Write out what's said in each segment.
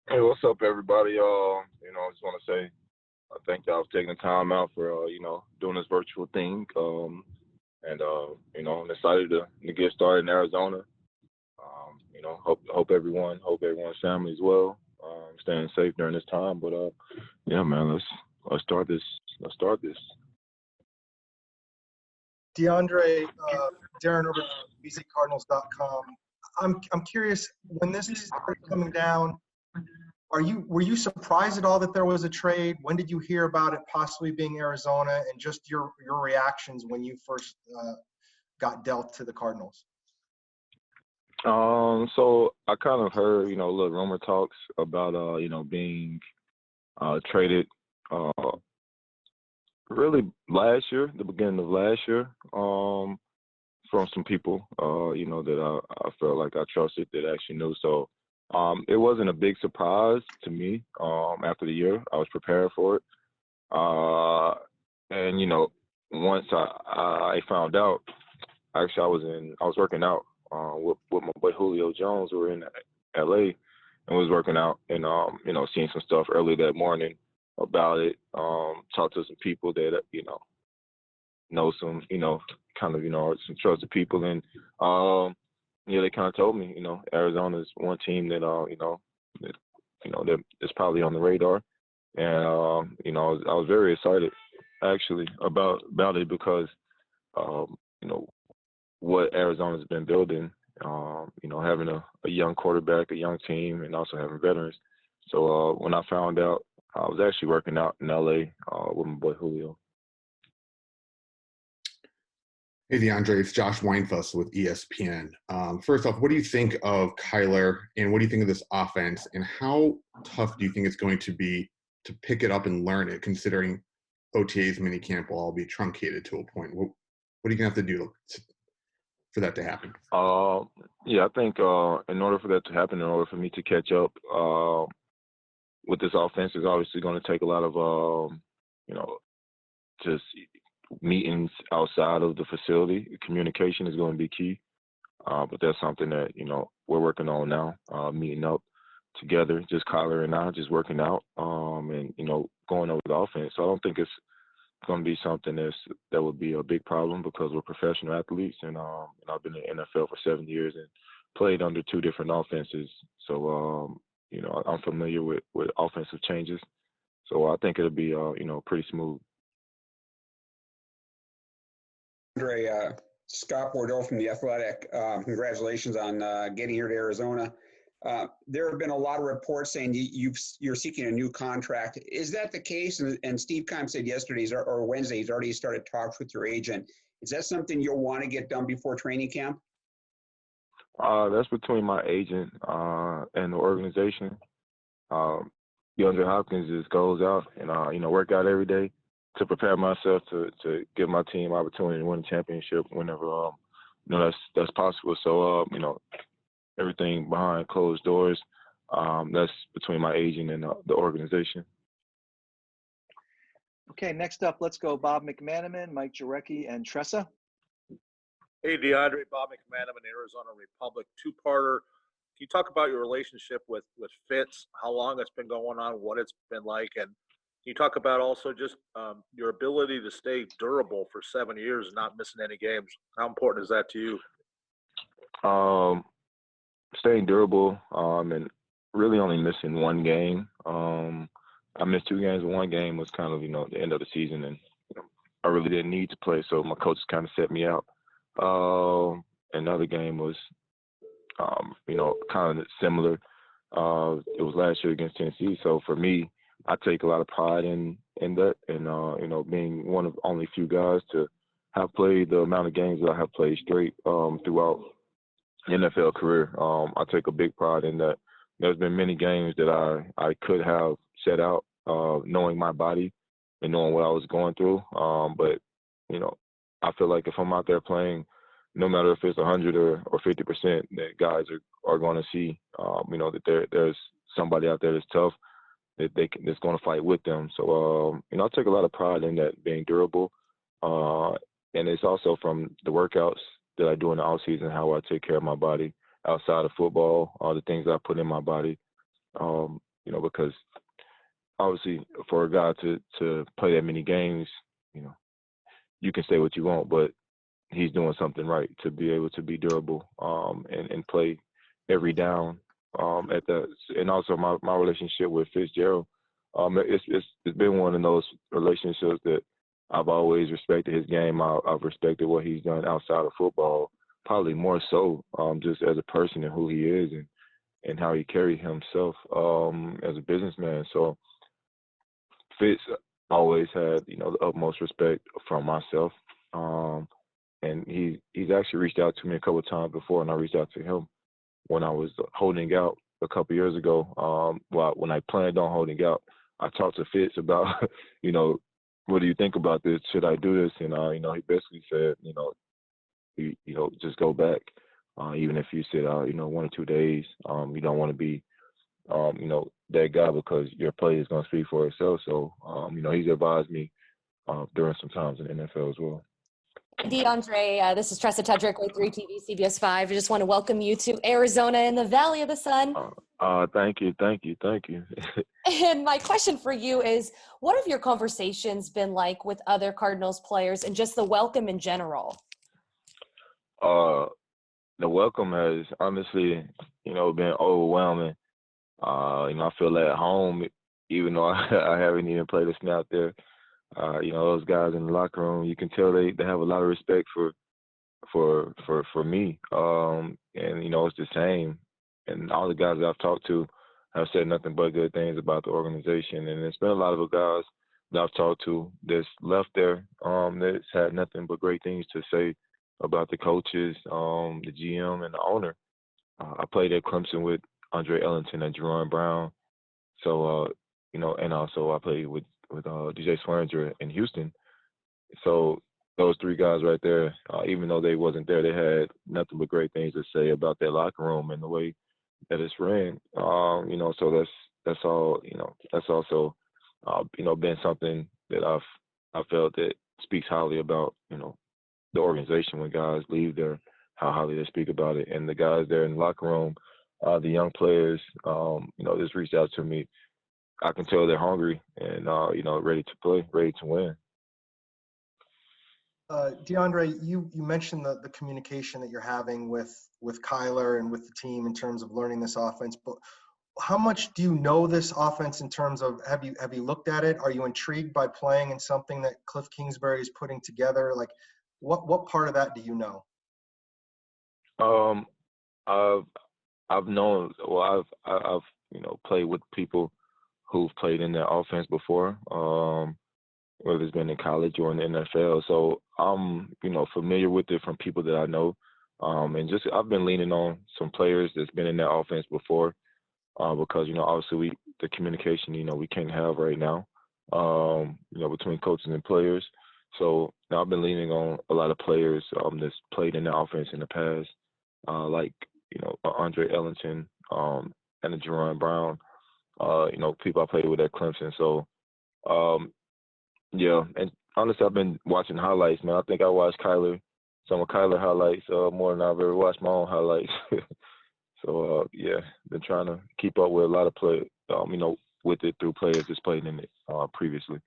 Hey, what's up, everybody? I just want to say thank y'all for taking the time out for doing this virtual thing. I'm excited to get started in Arizona. Hope everyone's family as well. Staying safe during this time. But yeah, man, let's start this. Let's start this. DeAndre, Darren over at BCCardinals.com. I'm curious, when this started coming down, were you surprised at all that there was a trade? When did you hear about it possibly being Arizona, and just your reactions when you first got dealt to the Cardinals? So I kind of heard, little rumor talks about, being traded really last year, the beginning of last year, from some people, that I felt like I trusted that actually knew. So it wasn't a big surprise to me after the year. I was prepared for it. And, once I found out, actually I was working out with my boy Julio Jones. We were in LA and was working out and, seeing some stuff early that morning about it, talked to some people that, know some, some trusted people. And, they kind of told me, Arizona's one team that, that is probably on the radar. And, I was very excited actually about it because, what Arizona's been building, having a young quarterback, a young team, and also having veterans. So when I found out, I was actually working out in LA with my boy Julio. Hey, DeAndre, it's Josh Weinfuss with ESPN. First off, what do you think of Kyler, and what do you think of this offense, and how tough do you think it's going to be to pick it up and learn it, considering OTA's minicamp will all be truncated to a point? What are you going to have to do for that to happen? Yeah, I think in order for that to happen, in order for me to catch up with this offense, is obviously going to take a lot of, just meetings outside of the facility. Communication is going to be key, but that's something that, we're working on now, meeting up together, just Kyler and I, just working out and, going over the offense. So I don't think it's going to be something that would be a big problem because we're professional athletes, and I've been in the NFL for 7 years and played under two different offenses. So, I'm familiar with offensive changes. So I think it'll be, pretty smooth. Andre, Scott Bordeaux from The Athletic. Congratulations on getting here to Arizona. There have been a lot of reports saying you're seeking a new contract. Is that the case? And Steve Keim said yesterday or Wednesday he's already started talks with your agent. Is that something you'll want to get done before training camp? That's between my agent and the organization. DeAndre Hopkins just goes out and work out every day to prepare myself to give my team opportunity to win a championship whenever that's possible. So everything behind closed doors, that's between my agent and the organization. Okay, next up, let's go Bob McManaman, Mike Jarecki, and Tressa. Hey, DeAndre, Bob McManaman, Arizona Republic, two-parter. Can you talk about your relationship with Fitz, how long it's been going on, what it's been like, and can you talk about also just your ability to stay durable for 7 years and not missing any games? How important is that to you? Staying durable and really only missing one game. I missed 2 games. One game was kind of, the end of the season, and I really didn't need to play, so my coach kind of set me out. Another game was, kind of similar. It was last year against Tennessee. So for me, I take a lot of pride in that, and being one of only few guys to have played the amount of games that I have played straight throughout the NFL career. I take a big pride in that. There's been many games that I could have set out, knowing my body and knowing what I was going through. But I feel like if I'm out there playing, no matter if it's 100 or 50%, that guys are going to see, that there's somebody out there that's tough, that's going to fight with them. So, I take a lot of pride in that, being durable. And it's also from the workouts that I do in the offseason, how I take care of my body outside of football, all the things I put in my body. because obviously for a guy to play that many games, you can say what you want, but he's doing something right to be able to be durable and play every down at that. And also my relationship with Fitzgerald, it's been one of those relationships that I've always respected his game. I've respected what he's done outside of football, probably more so just as a person and who he is and how he carried himself as a businessman. So Fitz always had, the utmost respect from myself. And he's actually reached out to me a couple of times before, and I reached out to him when I was holding out a couple of years ago. When I planned on holding out, I talked to Fitz about, what do you think about this? Should I do this? And, he basically said, just go back. Even if you said, 1 or 2 days, you don't want to be, that guy because your play is going to speak for itself. So, he's advised me during some times in the NFL as well. DeAndre, this is Tressa Tedrick with 3TV CBS 5. I just want to welcome you to Arizona in the Valley of the Sun. Thank you. And my question for you is, what have your conversations been like with other Cardinals players and just the welcome in general? The welcome has honestly, been overwhelming. I feel at home, even though I haven't even played a snap there. Those guys in the locker room, you can tell they have a lot of respect for me. And it's the same. And all the guys that I've talked to have said nothing but good things about the organization. And there's been a lot of the guys that I've talked to that's left there that's had nothing but great things to say about the coaches, the GM, and the owner. I played at Clemson with Andre Ellington and Jerome Brown. So, and also I played with DJ Swearinger in Houston. So those 3 guys right there, even though they wasn't there, they had nothing but great things to say about their locker room and the way that it's ran. So that's all. That's also been something that I felt that speaks highly about the organization when guys leave there, how highly they speak about it, and the guys there in the locker room, the young players, just reached out to me. I can tell they're hungry and, ready to play, ready to win. DeAndre, you mentioned the communication that you're having with Kyler and with the team in terms of learning this offense, but how much do you know this offense in terms of, have you looked at it? Are you intrigued by playing in something that Cliff Kingsbury is putting together? Like what part of that do you know? I've known, I've played with people who've played in that offense before, whether it's been in college or in the NFL. So I'm, familiar with it from people that I know. And just I've been leaning on some players that's been in that offense before because, obviously the communication, we can't have right now, between coaches and players. So now I've been leaning on a lot of players that's played in the offense in the past, like, Andre Ellington and Jerome Brown. People I played with at Clemson. So, yeah. And honestly, I've been watching highlights, man. I think I watched some of Kyler highlights more than I've ever watched my own highlights. So, yeah, been trying to keep up with a lot of players, with it through players that's played in it previously.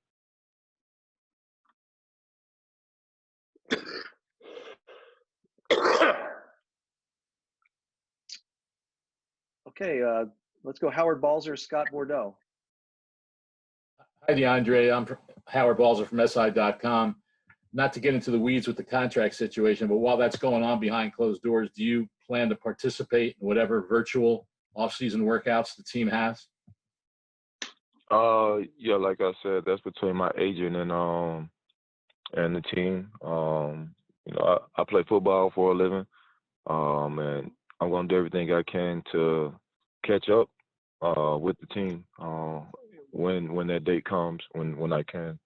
Okay, let's go Howard Balzer, Scott Bordeaux. Hi, DeAndre. I'm Howard Balzer from SI.com. Not to get into the weeds with the contract situation, but while that's going on behind closed doors, do you plan to participate in whatever virtual off-season workouts the team has? Yeah, like I said, that's between my agent and the team. I play football for a living, and I'm gonna do everything I can to catch up with the team when that date comes, when I can.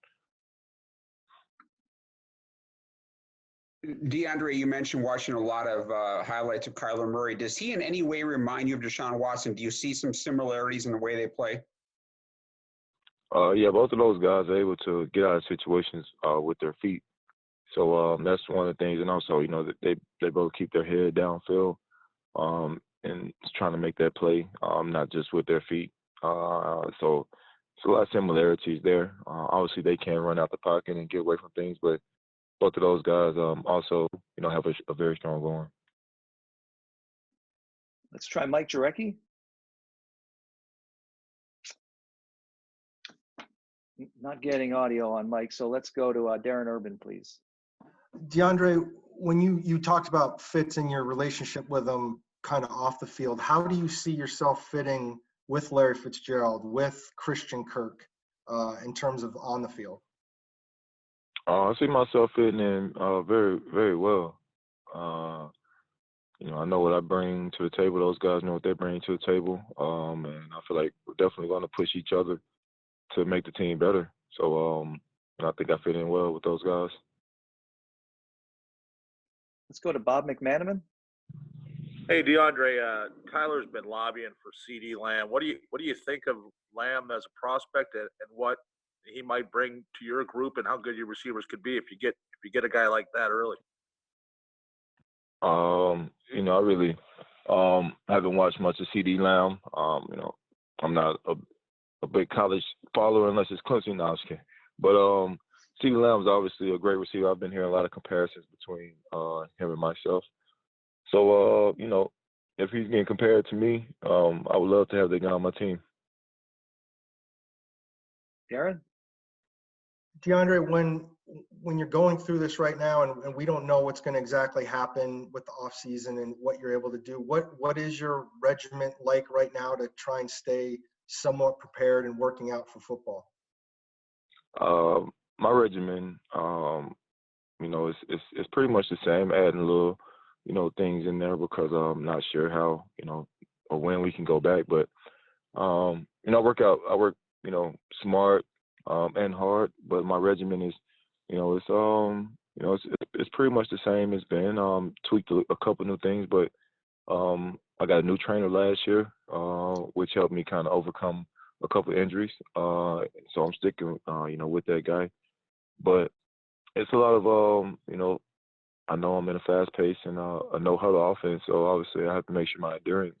DeAndre, you mentioned watching a lot of highlights of Kyler Murray. Does he in any way remind you of Deshaun Watson? Do you see some similarities in the way they play? Yeah, both of those guys are able to get out of situations with their feet. So that's one of the things. And also, they both keep their head downfield and trying to make that play, not just with their feet. So it's a lot of similarities there. Obviously, they can run out the pocket and get away from things, but both of those guys also, have a very strong arm. Let's try Mike Jurecki. Not getting audio on Mike, so let's go to Darren Urban, please. DeAndre, when you talked about Fitz and your relationship with him kind of off the field, how do you see yourself fitting with Larry Fitzgerald, with Christian Kirk, in terms of on the field? I see myself fitting in very, very well. I know what I bring to the table. Those guys know what they bring to the table. And I feel like we're definitely going to push each other to make the team better. So I think I fit in well with those guys. Let's go to Bob McManaman. Hey, DeAndre, Kyler's been lobbying for CD Lamb. What do you think of Lamb as a prospect and what he might bring to your group and how good your receivers could be if you get a guy like that early? I really haven't watched much of CD Lamb. I'm not a big college follower unless it's Clemson. No, I'm just kidding. But CD Lamb's obviously a great receiver. I've been hearing a lot of comparisons between him and myself. So, if he's getting compared to me, I would love to have that guy on my team. Darren? DeAndre, when you're going through this right now and we don't know what's going to exactly happen with the offseason and what you're able to do, what is your regiment like right now to try and stay somewhat prepared and working out for football? My regimen, it's pretty much the same, adding a little, things in there because I'm not sure how, or when we can go back. But, I work, smart and hard, but my regimen is, it's pretty much the same. It's been tweaked a couple new things, but I got a new trainer last year, which helped me kind of overcome a couple of injuries. So I'm sticking, with that guy. But it's a lot of, I know I'm in a fast pace and a no-huddle offense, so obviously I have to make sure my endurance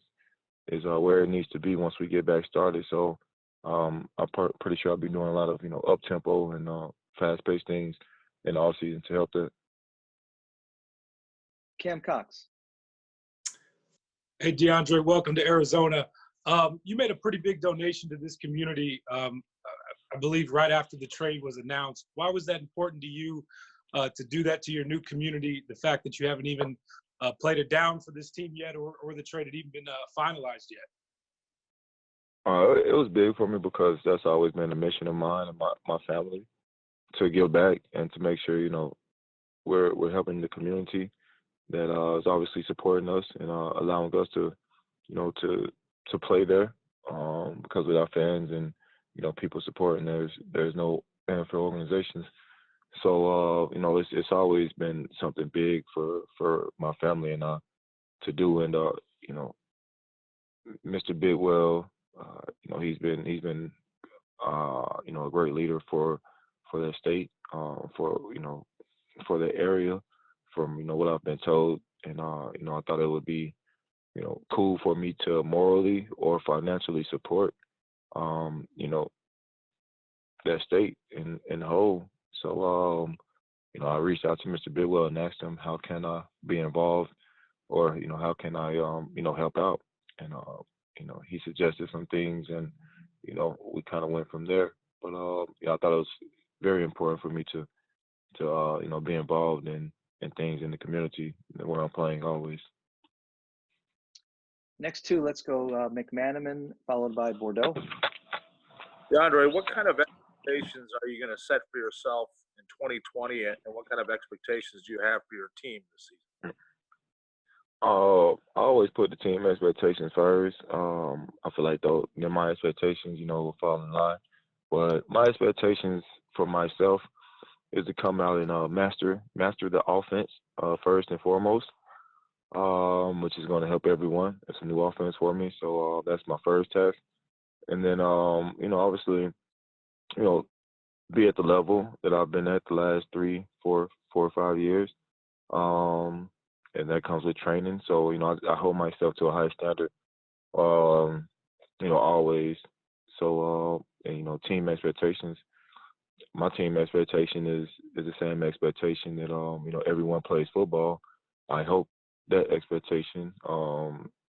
is where it needs to be once we get back started. So I'm pretty sure I'll be doing a lot of, up-tempo and fast-paced things in the offseason to help that. Cam Cox. Hey, DeAndre, welcome to Arizona. You made a pretty big donation to this community, I believe, right after the trade was announced. Why was that important to you to do that to your new community, the fact that you haven't even played it down for this team yet or the trade had even been finalized yet? It was big for me because that's always been a mission of mine and my family to give back and to make sure, we're helping the community that is obviously supporting us and allowing us to, to play there because with our fans and, people supporting, there's no NFL organizations. So, it's always been something big for my family and to do. And, Mr. Bidwell, he's been a great leader for the state, for the area, from, what I've been told. And, I thought it would be, cool for me to morally or financially support, that state in the whole. So, I reached out to Mr. Bidwell and asked him, how can I be involved or, how can I, help out? And, he suggested some things and, we kind of went from there. But, I thought it was very important for me to be involved in things in the community where I'm playing always. Next two, let's go McManaman, followed by Bordeaux. DeAndre, what kind of expectations are you going to set for yourself in 2020 and what kind of expectations do you have for your team this season? I always put the team expectations first. I feel like my expectations, will fall in line. But my expectations for myself is to come out and master the offense first and foremost, which is going to help everyone. It's a new offense for me, so that's my first task. And then, obviously, be at the level that I've been at the last 3, 4 or 5 years. And that comes with training. So, I hold myself to a high standard, always. So, and, team expectations. My team expectation is the same expectation that everyone plays football. I hope that expectation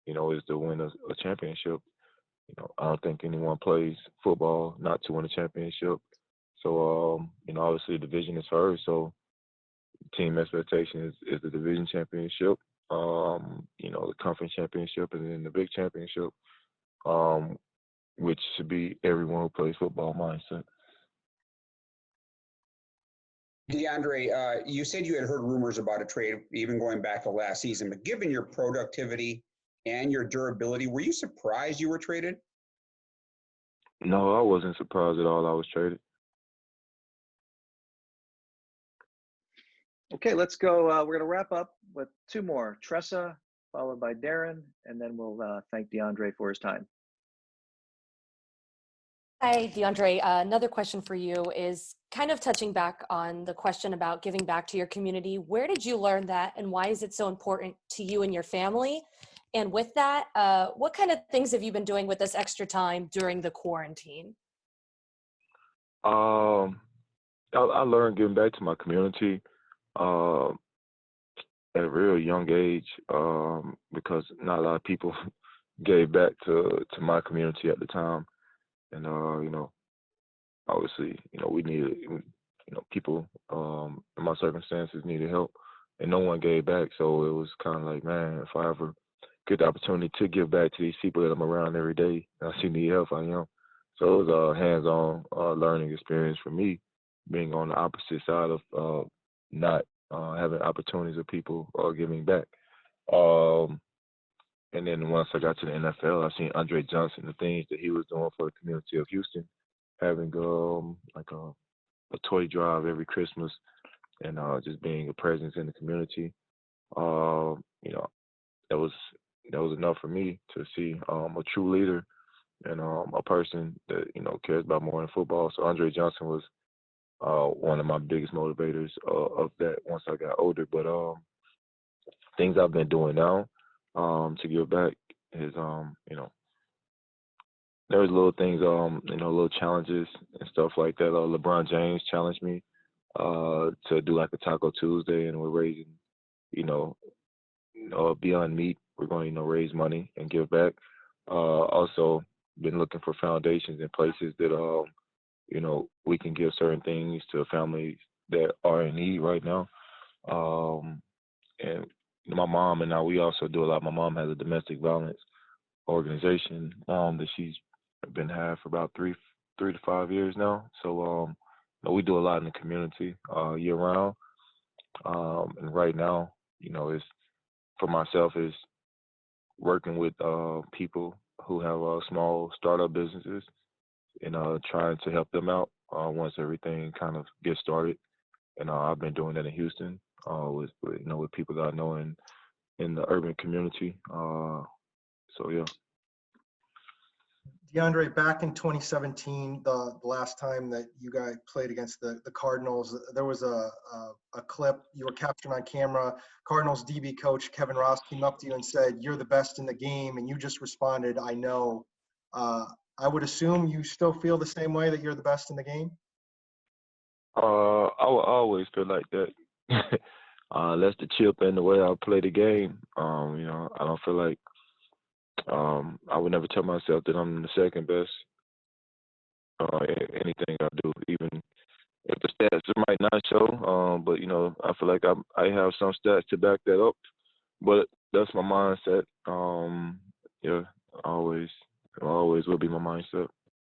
is to win a championship. I don't think anyone plays football not to win a championship. So obviously the division is first. So team expectation is the division championship, the conference championship, and then the big championship, which should be everyone who plays football mindset. DeAndre, you said you had heard rumors about a trade even going back to last season, but given your productivity and your durability, were you surprised you were traded? No, I wasn't surprised at all I was traded. Okay, let's go. We're going to wrap up with two more. Tressa, followed by Darren, and then we'll thank DeAndre for his time. Hi, DeAndre. Another question for you is kind of touching back on the question about giving back to your community. Where did you learn that, and why is it so important to you and your family? And with that, what kind of things have you been doing with this extra time during the quarantine? I learned giving back to my community at a real young age because not a lot of people gave back to my community at the time. And, obviously, we needed, people in my circumstances needed help, and no one gave back. So it was kind of like, man, if I ever get the opportunity to give back to these people that I'm around every day, I see need help, I am. So it was a hands-on learning experience for me, being on the opposite side of not having opportunities of people giving back. And then once I got to the NFL, I seen Andre Johnson, the things that he was doing for the community of Houston, having like a toy drive every Christmas, and just being a presence in the community. That was enough for me to see a true leader and a person that cares about more than football. So Andre Johnson was one of my biggest motivators of that once I got older. But things I've been doing now to give back is there's little things, little challenges and stuff like that. LeBron James challenged me to do like a Taco Tuesday, and we're raising, Beyond Meat. We're going to, raise money and give back. Also, been looking for foundations and places that, we can give certain things to families that are in need right now. And my mom and I, we also do a lot. My mom has a domestic violence organization that she's been had for about three to 5 years now. So we do a lot in the community year round. And right now, it's for myself is working with people who have small startup businesses and trying to help them out once everything kind of gets started. And I've been doing that in Houston with people that I know in the urban community. So yeah. DeAndre, back in 2017, the last time that you guys played against the Cardinals, there was a clip you were captured on camera. Cardinals DB coach Kevin Ross came up to you and said, "You're the best in the game," and you just responded, "I know." I would assume you still feel the same way, that you're the best in the game? I always feel like that. That's the chip in the way I play the game. I don't feel like I would never tell myself that I'm the second best. Anything I do, even if the stats might not show, but I feel like I have some stats to back that up. But that's my mindset. Yeah, always will be my mindset.